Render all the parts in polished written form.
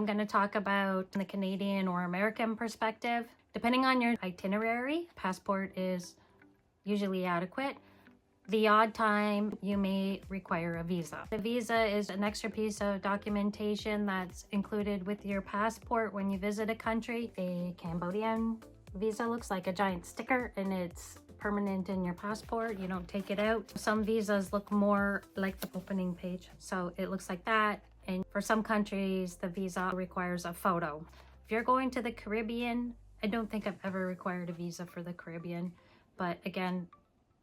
I'm going to talk about the Canadian or American perspective. Depending on your itinerary, passport is usually adequate. The odd time you may require a visa. The visa is an extra piece of documentation that's included with your passport when you visit a country. A Cambodian visa looks like a giant sticker and it's permanent in your passport. You don't take it out. Some visas look more like the opening page, so it looks like that. And for some countries, the visa requires a photo. If you're going to the Caribbean, I don't think I've ever required a visa for the Caribbean, but again,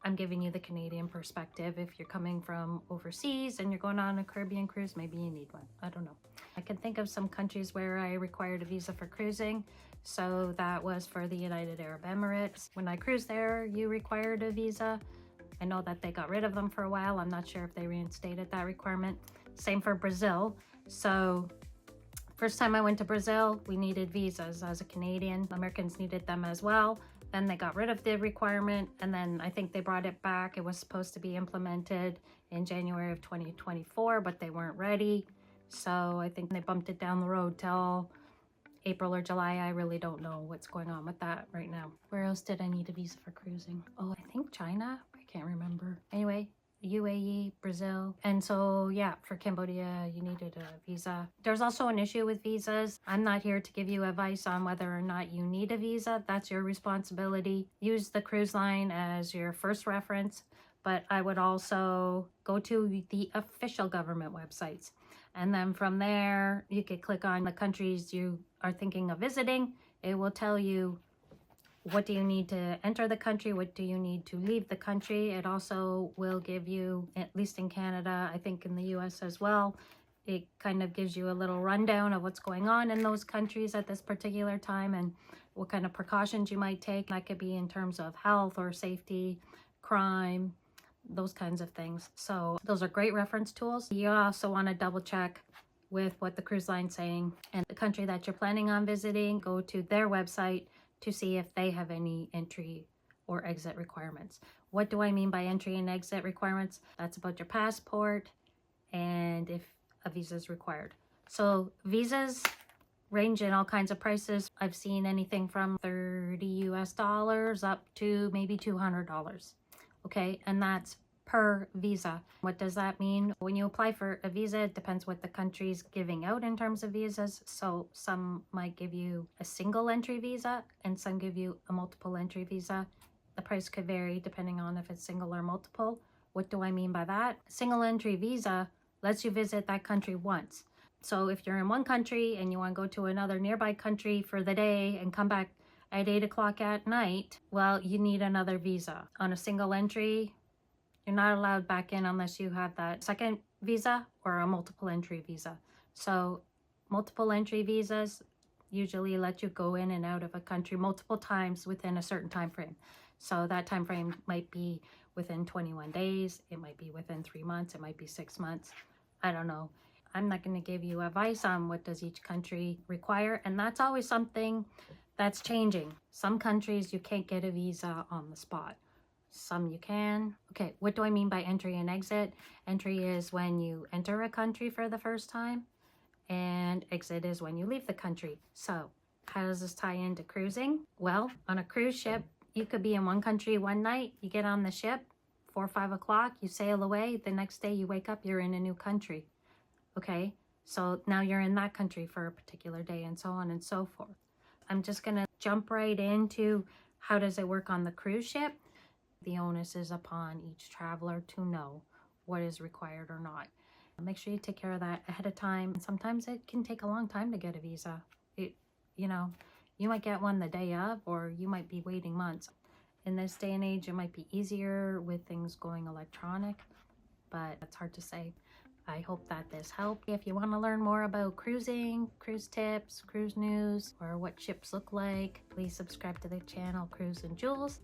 I'm giving you the Canadian perspective. If you're coming from overseas and you're going on a Caribbean cruise, maybe you need one. I don't know. I can think of some countries where I required a visa for cruising. So that was for the United Arab Emirates. When I cruised there, you required a visa. I know that they got rid of them for a while. I'm not sure if they reinstated that requirement. Same for Brazil. So first time I went to Brazil, we needed visas as a Canadian. Americans needed them as well. Then they got rid of the requirement, and then I think they brought it back. It was supposed to be implemented in January of 2024, but they weren't ready. So I think they bumped it down the road till April or July. I really don't know what's going on with that right now. Where else did I need a visa for cruising? Oh, I think China. I can't remember. Anyway, UAE, Brazil. And so yeah, for Cambodia, you needed a visa. There's also an issue with visas. I'm not here to give you advice on whether or not you need a visa. That's your responsibility. Use the cruise line as your first reference, but I would also go to the official government websites. And then from there, you could click on the countries you are thinking of visiting. It will tell you what do you need to enter the country, what do you need to leave the country. It also will give you, at least in Canada, I think in the US as well, it kind of gives you a little rundown of what's going on in those countries at this particular time and what kind of precautions you might take. That could be in terms of health or safety, crime, those kinds of things. So those are great reference tools. You also want to double check with what the cruise line's saying, and the country that you're planning on visiting, go to their website to see if they have any entry or exit requirements. What do I mean by entry and exit requirements? That's about your passport and if a visa is required. So visas range in all kinds of prices. I've seen anything from $30 US up to maybe $200. Okay, and that's per visa. What does that mean? When you apply for a visa, it depends what the country's giving out in terms of visas. So some might give you a single entry visa and some give you a multiple entry visa. The price could vary depending on if it's single or multiple. What do I mean by that? Single entry visa lets you visit that country once. So if you're in one country and you want to go to another nearby country for the day and come back at 8 o'clock at night, well, you need another visa. On a single entry, you're not allowed back in unless you have that second visa or a multiple entry visa. So multiple entry visas usually let you go in and out of a country multiple times within a certain time frame. So that time frame might be within 21 days, it might be within 3 months, it might be 6 months. I don't know. I'm not going to give you advice on what does each country require, and that's always something that's changing. Some countries you can't get a visa on the spot. Some you can. Okay, what do I mean by entry and exit? Entry is when you enter a country for the first time, and exit is when you leave the country. So how does this tie into cruising? Well, on a cruise ship, you could be in one country one night, you get on the ship, 4 or 5 o'clock, you sail away, the next day you wake up, you're in a new country. Okay, so now you're in that country for a particular day and so on and so forth. I'm just gonna jump right into how does it work on the cruise ship. The onus is upon each traveler to know what is required or not. Make sure you take care of that ahead of time. Sometimes it can take a long time to get a visa. You might get one the day of, or you might be waiting months. In this day and age, it might be easier with things going electronic, but it's hard to say. I hope that this helped. If you want to learn more about cruising, cruise tips, cruise news, or what ships look like, please subscribe to the channel Cruise and Jewels.